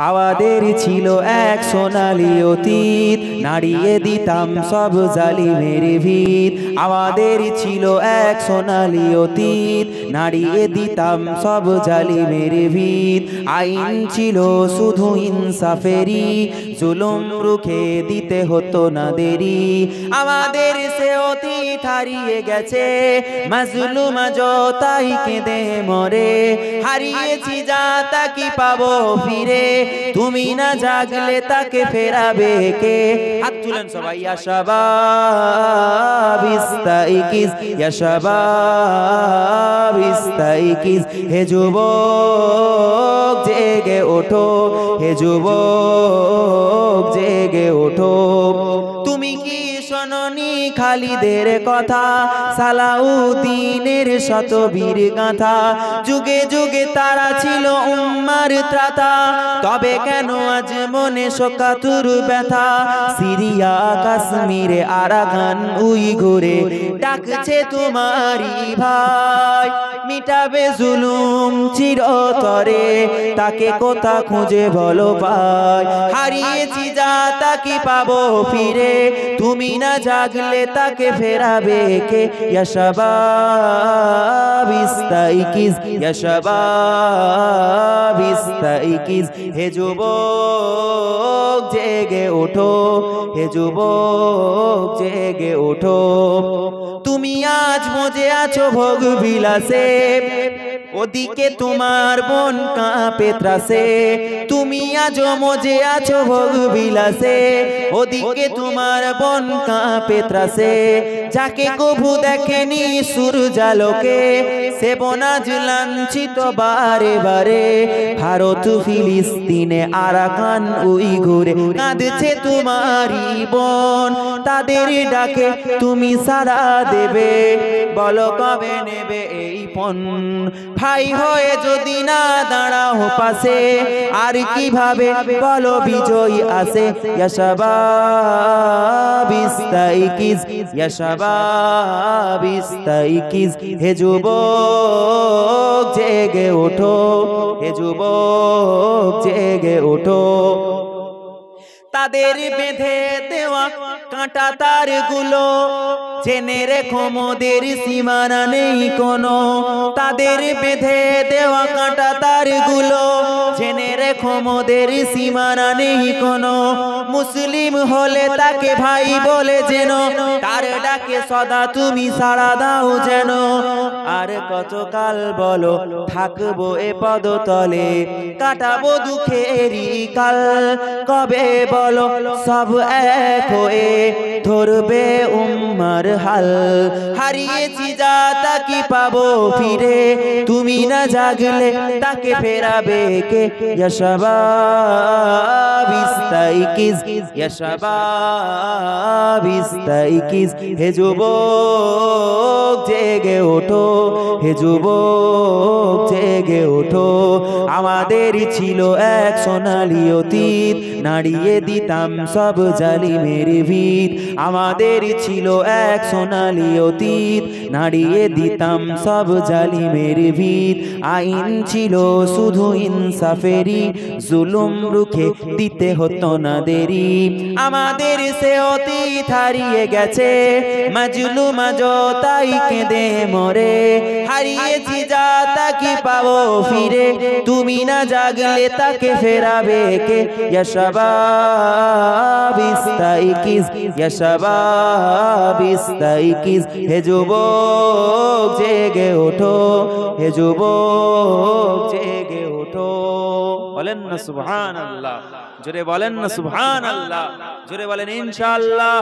আমাদের ছিল এক সোনালী অতীত, নাড়িয়ে দিতাম সব জালিমের ভিত। আমাদের ছিল এক সোনালী অতীত, নাড়িয়ে দিতাম সব জালিমের ভিত। আইন ছিল শুধু ইনসাফেরি, জুলুম রুখে দিতে হতো না দেরি। আমাদের সে অতীত হারিয়ে গেছে, মাজলুম আজও তাই কেঁদে মরে। হারিয়েছি যা তা কি পাবো ফিরে, তুমি না জাগলে তাকে ফেরাবে কে? হাত তুলেন সবাই। ইয়া শাবাব ইস্তাইকিজ, ইয়া শাবাব ইস্তাইকিজ। হে যুবক জেগে ওঠো, হে যুবক জেগে ওঠো। তুমি কি শোনোনি খালিদের কথা, সালাউদ্দিনের শতবীর গাথা? যুগে যুগে তারা ছিল উম্মার ত্রাতা, তবে কেন আজ মনে শোকাতুর ব্যথা? সিরিয়া কাশ্মীরে আরাকান উইঘুরে ডাকছে তোমারই ভাই, মিটাবে জুলুম চিরতরে, তাকে কোথা খুঁজে বলো পাই? হারিয়েছি যা তা কি পাবো ফিরে, তুমি না জাগলে তাকে ফেরাবে কে? ইয়া শাবাব ইস্তাইকিজ, ইয়া শাবাব ইস্তাইকিজ। হে যুবক জেগে ওঠো, হে যুবক জেগে ওঠো। তুমি আজ মজে আছো ভোগ বিলাসে, ওদিকে তোমার বোন কাঁপে ত্রাসে। তুমি আজ মজে আছো ভোগ বিলাসে, ওদিকে তোমার বোন কাঁপে ত্রাসে। যাকে কভু দেখেনি সূর্যালোকে, সে বোন আজ লাঞ্ছিত বারে বারে। ভারত ফিলিস্তিনে আরাকান উইঘুরে কাঁদছে তোমারই বোন, তাদের ডাকে তুমি সাড়া দেবে? বলো কবে নেবে এই পণ? ভাই হয়ে যদি না দাঁড়াও পাশে, আর কিভাবে বলো বিজয় আসে? ইয়া শাবাব ইস্তাইকিজ, ইয়া শাবাব ইস্তাইকিজ। হে যুবক জেগে ওঠো, হে যুবক জেগে ওঠো। তাদের বেঁধে দেওয়া কাঁটা তারগুলো জেনে রেখো মোদের সীমানা নেই কোনো। তাদের বেঁধে দেওয়া কাঁটা তারগুলো জেনে রেখো মোদের সীমানা নেই কোনো। মুসলিম হলে তাকে ভাই বলে যেন, তার ডাকে সদা তুমি সাড়া দাও যেন। আর কতকাল বলো থাকবো এ পদতলে, কাটাবো দুঃখেরই কাল? কবে বলো সব এক হয়ে ধরবে উম্মার হাল? হারিয়েছি যা তা কি পাবো ফিরে, তুমি না জাগলে তাকে ফেরাবে কে? ইয়া শাবাব ইস্তাইকিজ, ইয়া শাবাব ইস্তাইকিজ। হে যুবক জেগে ওঠো, হে যুবক জেগে ওঠো। আমাদের ছিল এক সোনালী অতীত, নাড়িয়ে দিতাম সব জালিমের ভিত। আমাদের ছিল এক সোনালী অতীত, নাড়িয়ে দিতাম সব জালিমের ভিত। আইন ছিল শুধু ইনসাফেরি, জুলুম রুখে দিতে হতো না দেরি। আমাদের সে অতীত হারিয়ে গেছে, মাজলুম আজও তাই কেঁদে মরে। হারিয়েছি যা তা কি পাবো ফিরে, তুমি না জাগলে তাকে ফেরাবে কে? ইয়া শাবাব ইস্তাইকিজ, ইয়া শাবাব ইস্তাইকিজ। হে যুবক জেগে ওঠো, হে যুবক জেগে ওঠো। বলেন না সুবহানাল্লাহ, জোরে বলেন না সুবহানাল্লাহ, জোরে বলেন ইনশাআল্লাহ।